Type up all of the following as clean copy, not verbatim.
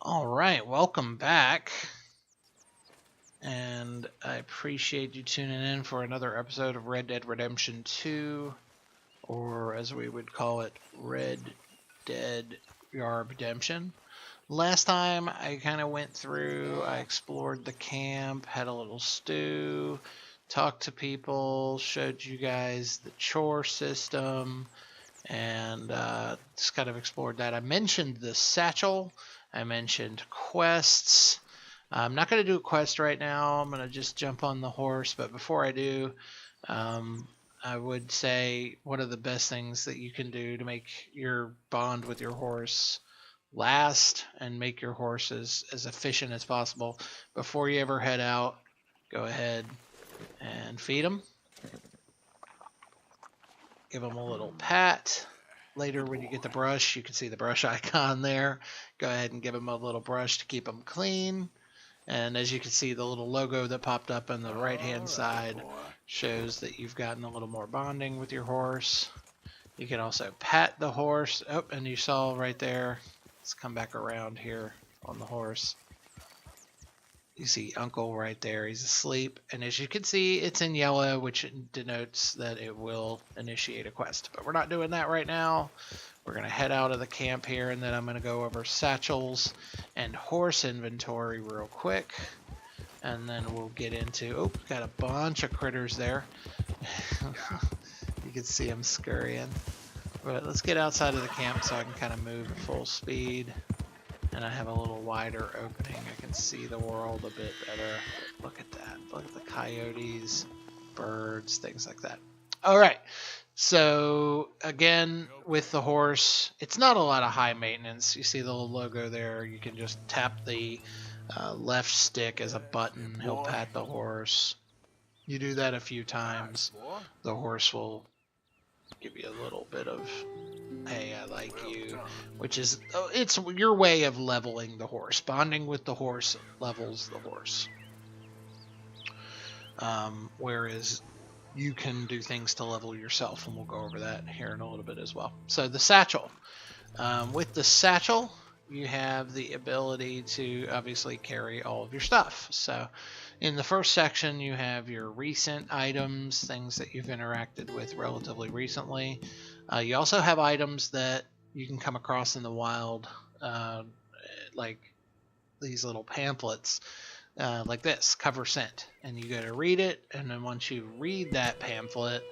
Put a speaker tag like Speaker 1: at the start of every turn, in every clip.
Speaker 1: All right, welcome back. And I appreciate you tuning in for another episode of Red Dead Redemption 2, or as we would call it, Red Dead Yarbdemption. Last time I kind of went through, I explored the camp, had a little stew, talked to people, showed you guys the chore system, and just kind of explored that. I mentioned the satchel. I mentioned quests. I'm not going to do a quest right now. I'm going to just jump on the horse. But before I do, I would say one of the best things that you can do to make your bond with your horse last and make your horse as efficient as possible, before you ever head out, go ahead and feed him. Give him a little pat. Later, when you get the brush, you can see the brush icon there. Go ahead and give him a little brush to keep him clean. And as you can see, the little logo that popped up on the right-hand side shows that you've gotten a little more bonding with your horse. You can also pat the horse. Oh, and you saw right there. Let's come back around here on the horse. You see Uncle right there. He's asleep. And as you can see, it's in yellow, which denotes that it will initiate a quest. But we're not doing that right now. We're going to head out of the camp here, and then I'm going to go over satchels and horse inventory real quick. And then we'll get into... Oh, got a bunch of critters there. You can see them scurrying. But let's get outside of the camp so I can kind of move at full speed. And I have a little wider opening. I can see the world a bit better. Look at that. Look at the coyotes, birds, things like that. All right. So, again, with the horse, it's not a lot of high maintenance. You see the little logo there. You can just tap the left stick as a button. He'll pat the horse. You do that a few times, the horse will give you a little bit of, hey, I like you, which is, it's your way of leveling the horse. Bonding with the horse levels the horse. Whereas you can do things to level yourself, and we'll go over that here in a little bit as well. So the satchel. With the satchel, you have the ability to obviously carry all of your stuff. So in the first section, you have your recent items, things that you've interacted with relatively recently. You also have items that you can come across in the wild, like these little pamphlets, like this, cover scent. And you go to read it, and then once you read that pamphlet,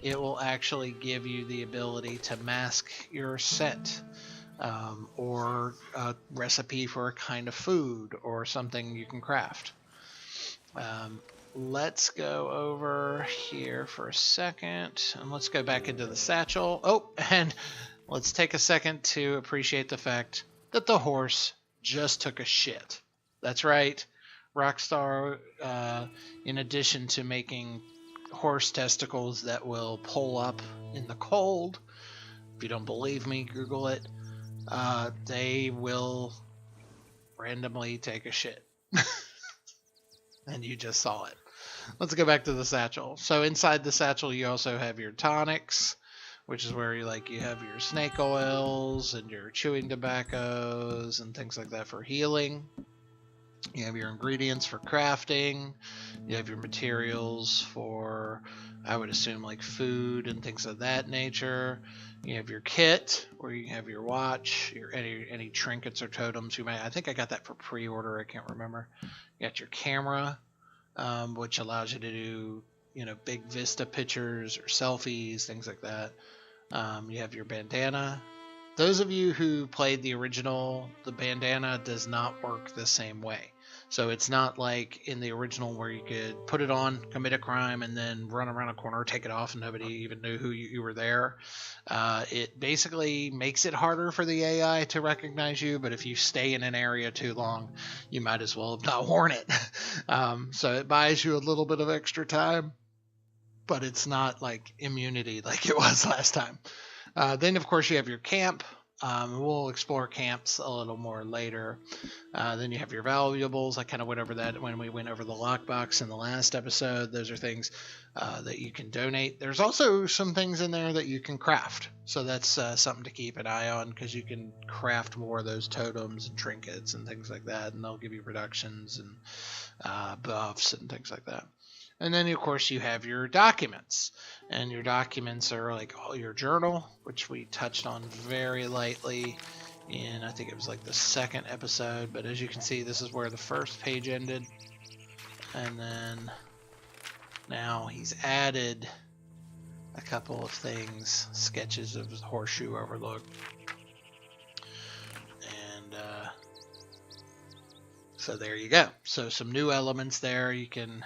Speaker 1: it will actually give you the ability to mask your scent. Or a recipe for a kind of food or something you can craft. Let's go over here for a second, and let's go back into the satchel. Oh, and let's take a second to appreciate the fact that the horse just took a shit. That's right. Rockstar, in addition to making horse testicles that will pull up in the cold, if you don't believe me, Google it. They will randomly take a shit. And you just saw it. Let's go back to the satchel. So inside the satchel, you also have your tonics, which is where you have your snake oils and your chewing tobaccos and things like that for healing. You have your ingredients for crafting. You have your materials for, I would assume, like food and things of that nature. You have your kit, where you have your watch, your any trinkets or totems you may. I think I got that for pre-order. I can't remember. You got your camera, which allows you to do big vista pictures or selfies, things like that. You have your bandana. Those of you who played the original, the bandana does not work the same way. So it's not like in the original where you could put it on, commit a crime, and then run around a corner, take it off, and nobody even knew who you were there. It basically makes it harder for the AI to recognize you, but if you stay in an area too long, you might as well have not worn it. So it buys you a little bit of extra time, but it's not like immunity like it was last time. Then, of course, you have your camp. We'll explore camps a little more later. Then you have your valuables. I kind of went over that when we went over the lockbox in the last episode. Those are things that you can donate. There's also some things in there that you can craft. So that's something to keep an eye on, because you can craft more of those totems and trinkets and things like that. And they'll give you reductions and buffs and things like that. And then, of course, you have your documents. And your documents are like all your journal, which we touched on very lightly in, I think it was like the second episode. But as you can see, this is where the first page ended. And then now he's added a couple of things, sketches of the Horseshoe Overlook. And so there you go. So some new elements there. You can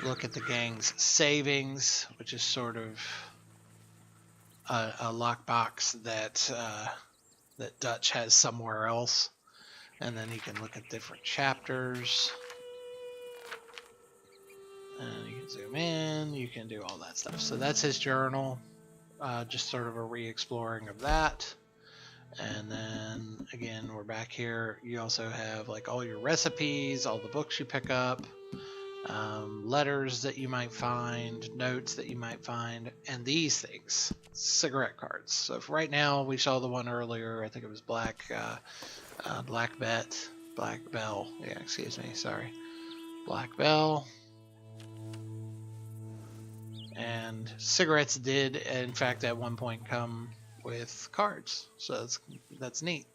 Speaker 1: look at the gang's savings, which is sort of a lockbox that that Dutch has somewhere else. And then you can look at different chapters. And you can zoom in, you can do all that stuff. So that's his journal, just sort of a re-exploring of that. And then again, we're back here. You also have like all your recipes, all the books you pick up, letters that you might find, notes that you might find, and these things, cigarette cards. So if right now we saw the one earlier, I think it was Black Bell. Yeah, excuse me, sorry. Black Bell. And cigarettes did, in fact, at one point come with cards. So that's neat.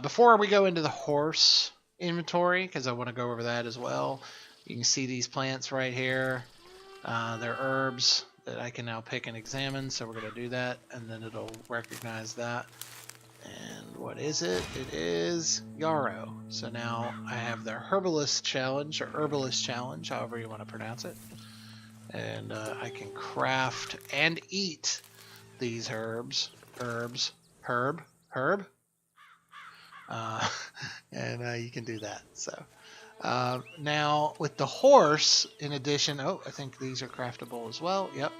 Speaker 1: Before we go into the horse inventory, because I want to go over that as well, you can see these plants right here. They're herbs that I can now pick and examine, so we're going to do that, and then it'll recognize that. And what is it? It is yarrow. So now I have the herbalist challenge, or herbalist challenge, however you want to pronounce it. And I can craft and eat these herbs. And you can do that. So now with the horse, in addition, oh, I think these are craftable as well. Yep.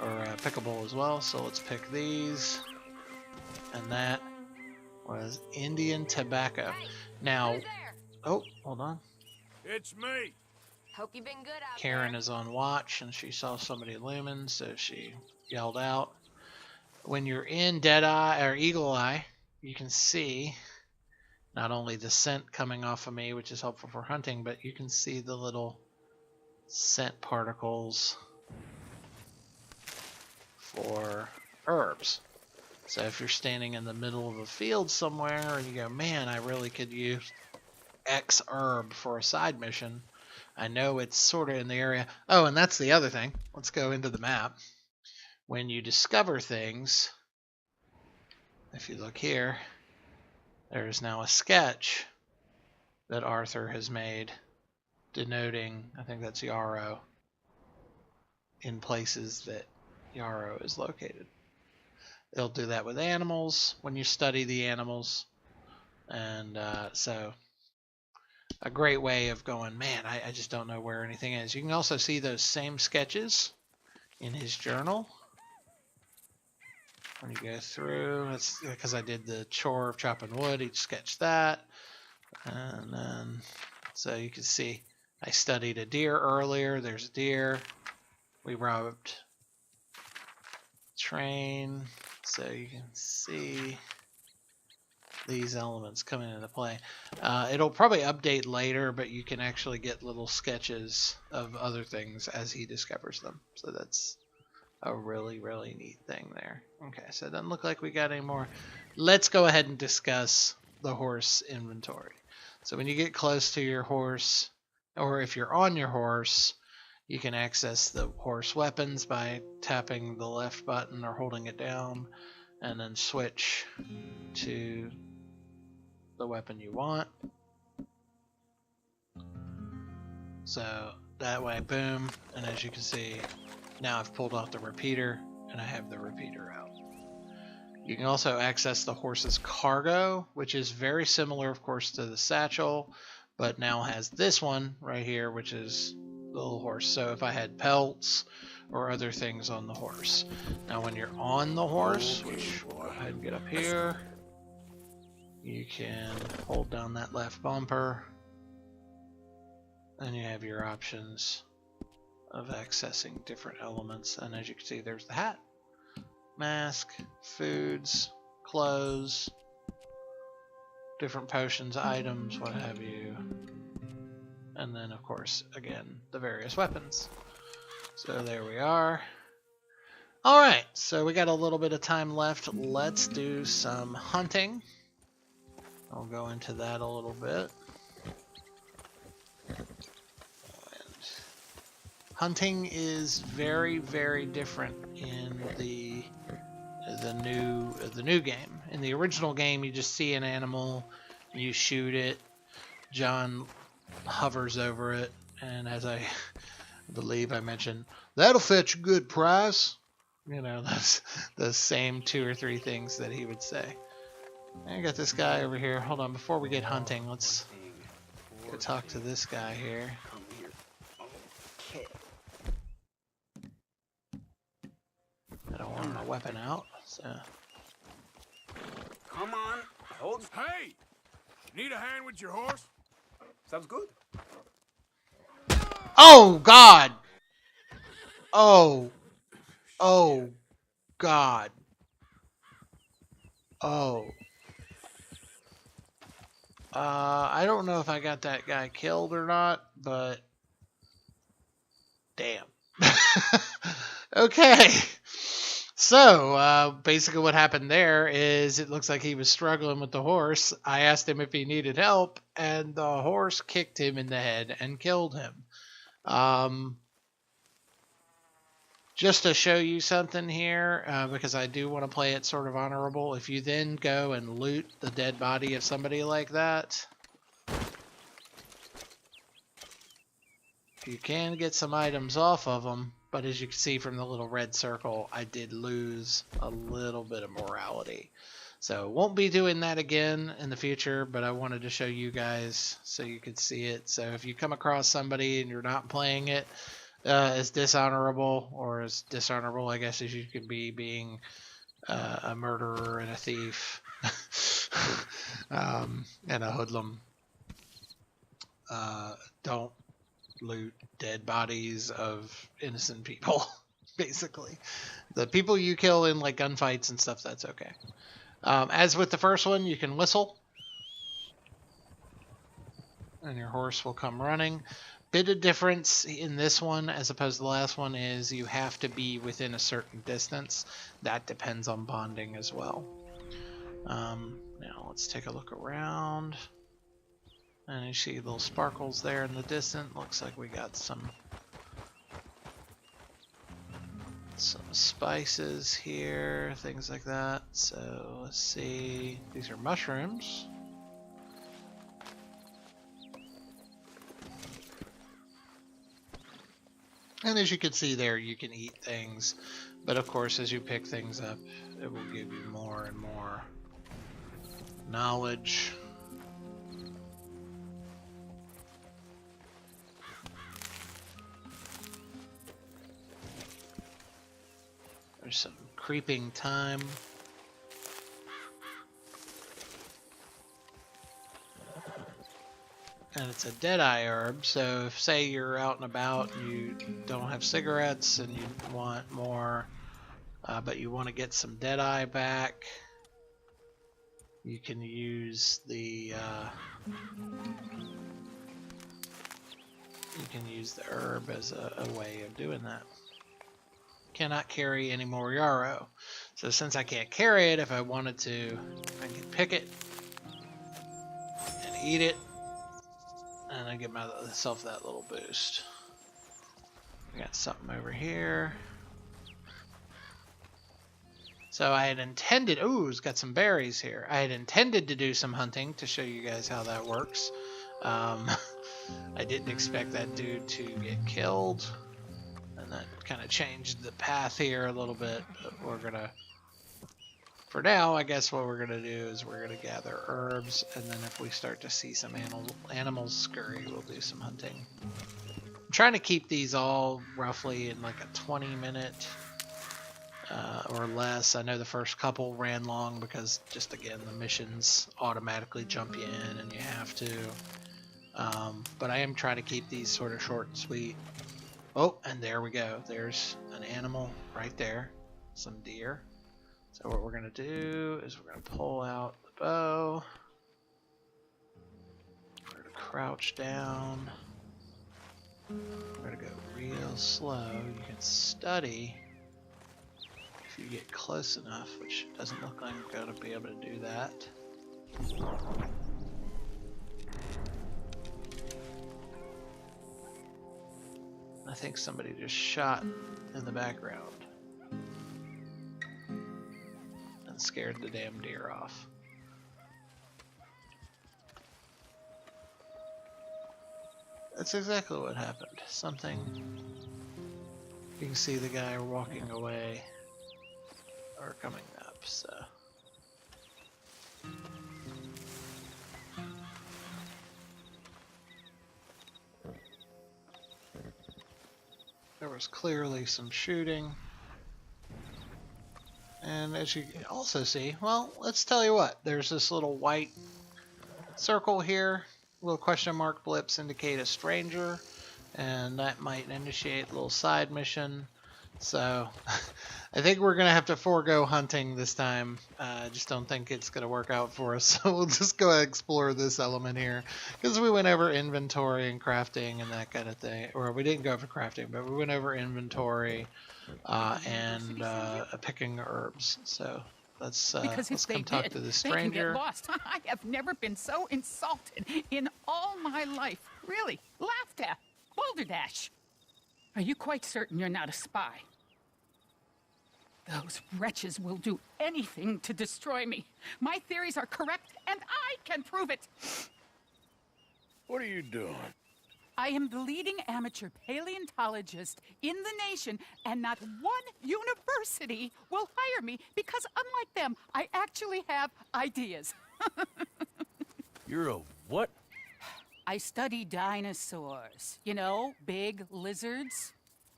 Speaker 1: Or pickable as well. So let's pick these. And that was Indian tobacco. Now, oh, hold on.
Speaker 2: It's me.
Speaker 3: Hope you've been good out
Speaker 1: Karen
Speaker 3: there.
Speaker 1: is on watch, and she saw somebody looming, so she yelled out. When you're in Deadeye or Eagle Eye, you can see not only the scent coming off of me, which is helpful for hunting, but you can see the little scent particles for herbs. So if you're standing in the middle of a field somewhere and you go, man, I really could use X herb for a side mission, I know it's sort of in the area. Oh, and that's the other thing. Let's go into the map. When you discover things, if you look here, there's now a sketch that Arthur has made denoting, I think that's yarrow, in places that yarrow is located. It'll do that with animals when you study the animals. And so a great way of going, man, I just don't know where anything is. You can also see those same sketches in his journal. When you go through, it's because I did the chore of chopping wood, he sketched that. And then, so you can see, I studied a deer earlier. There's a deer. We robbed train. So you can see these elements coming into play. It'll probably update later, but you can actually get little sketches of other things as he discovers them. So that's a really, really neat thing there. Okay, so it doesn't look like we got any more. Let's go ahead and discuss the horse inventory. So when you get close to your horse, or if you're on your horse, you can access the horse weapons by tapping the left button or holding it down, and then switch to the weapon you want. So that way, boom, and as you can see, now I've pulled off the repeater and I have the repeater out. You can also access the horse's cargo, which is very similar, of course, to the satchel, but now has this one right here, which is the little horse. So if I had pelts or other things on the horse. Now when you're on the horse, which we'll go ahead and get up here, you can hold down that left bumper and you have your options of accessing different elements. And as you can see, there's the hat, mask, foods, clothes, different potions, items, what have you. And then, of course, again, the various weapons. So there we are. Alright, so we got a little bit of time left. Let's do some hunting. I'll go into that a little bit. And hunting is very, very different in the new game. In the original game, you just see an animal, you shoot it. John hovers over it, and as I believe I mentioned, that'll fetch a good price. You know, that's the same 2 or 3 things that he would say. I got this guy over here. Hold on, before we get hunting, let's go talk to this guy here. I don't want my weapon out, so.
Speaker 2: Come on, hold.
Speaker 4: Hey! Need a hand with your horse?
Speaker 2: Sounds good.
Speaker 1: Oh, God! Oh. Oh, God. Oh. I don't know if I got that guy killed or not, but damn. Okay. So, basically what happened there is it looks like he was struggling with the horse. I asked him if he needed help, and the horse kicked him in the head and killed him. Just to show you something here, because I do want to play it sort of honorable, if you then go and loot the dead body of somebody like that, you can get some items off of them, but as you can see from the little red circle, I did lose a little bit of morality. So won't be doing that again in the future, but I wanted to show you guys so you could see it. So if you come across somebody and you're not playing it, as dishonorable, or as dishonorable, I guess, as you could be being a murderer and a thief and a hoodlum. Don't loot dead bodies of innocent people, basically. The people you kill in like gunfights and stuff, that's okay. As with the first one, you can whistle and your horse will come running. Bit of difference in this one as opposed to the last one is you have to be within a certain distance. That depends on bonding as well. Now let's take a look around. And you see little sparkles there in the distance. Looks like we got some spices here, things like that. So let's see. These are mushrooms. And as you can see there, you can eat things, but of course as you pick things up, it will give you more and more knowledge. There's some creeping thyme. And it's a deadeye herb, so if, say, you're out and about, you don't have cigarettes and you want more, but you want to get some deadeye back, you can use the herb as a way of doing that. Cannot carry any more yarrow, so since I can't carry it, if I wanted to, I can pick it and eat it. And I give myself that little boost. We got something over here. So I had intended, ooh, it's got some berries here. I had intended to do some hunting to show you guys how that works. I didn't expect that dude to get killed. And that kind of changed the path here a little bit. But we're gonna, for now, I guess what we're going to do is we're going to gather herbs, and then if we start to see some animals scurry, we'll do some hunting. I'm trying to keep these all roughly in like a 20-minute or less. I know the first couple ran long because just again the missions automatically jump you in and you have to. But I am trying to keep these sort of short and sweet. Oh, and there we go. There's an animal right there. Some deer. So what we're going to do is we're going to pull out the bow. We're going to crouch down. We're going to go real slow. You can study if you get close enough, which doesn't look like I'm going to be able to do that. I think somebody just shot in the background and scared the damn deer off. That's exactly what happened. Something. You can see the guy walking away or coming up, so. There was clearly some shooting. And as you can also see, well, let's tell you what, there's this little white circle here. Little question mark blips indicate a stranger, and that might initiate a little side mission. So I think we're going to have to forego hunting this time. I just don't think it's going to work out for us. So we'll just go ahead and explore this element here. Because we went over inventory and crafting and that kind of thing. Or we didn't go over crafting, but we went over inventory and picking herbs. So let's come talk to this stranger.
Speaker 5: They can get lost. I have never been so insulted in all my life. Really, laughed at. Balderdash. Are you quite certain you're not a spy? Those wretches will do anything to destroy me. My theories are correct, and I can prove it.
Speaker 4: What are you doing?
Speaker 5: I am the leading amateur paleontologist in the nation, and not one university will hire me because, unlike them, I actually have ideas.
Speaker 4: You're a what?
Speaker 5: I study dinosaurs. You know, big lizards.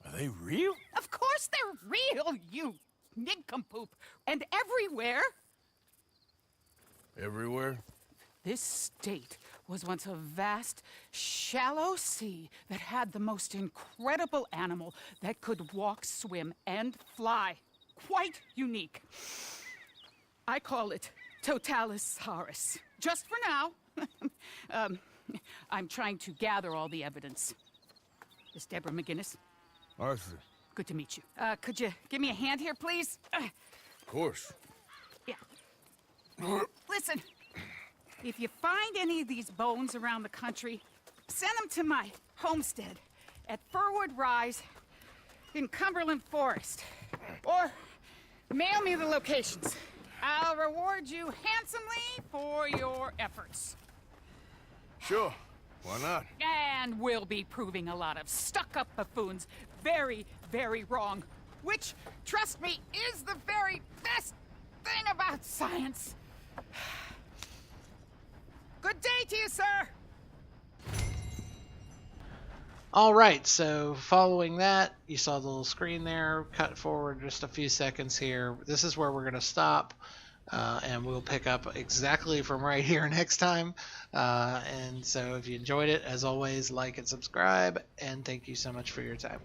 Speaker 4: Are they real?
Speaker 5: Of course they're real, you nincompoop. And everywhere.
Speaker 4: Everywhere?
Speaker 5: This state was once a vast, shallow sea that had the most incredible animal that could walk, swim, and fly. Quite unique. I call it Totalisaurus. Just for now. I'm trying to gather all the evidence. This Deborah McGinnis.
Speaker 4: Arthur.
Speaker 5: Good to meet you. Could you give me a hand here, please?
Speaker 4: Of course.
Speaker 5: Yeah. Listen, if you find any of these bones around the country, send them to my homestead at Furwood Rise in Cumberland Forest. Or mail me the locations. I'll reward you handsomely for your efforts.
Speaker 4: Sure. Why not?
Speaker 5: And we'll be proving a lot of stuck-up buffoons very, very wrong. Which, trust me, is the very best thing about science. Good day to you, sir!
Speaker 1: Alright, so following that, you saw the little screen there. Cut forward just a few seconds here. This is where we're going to stop. And we'll pick up exactly from right here next time. And so if you enjoyed it, as always, like and subscribe. And thank you so much for your time.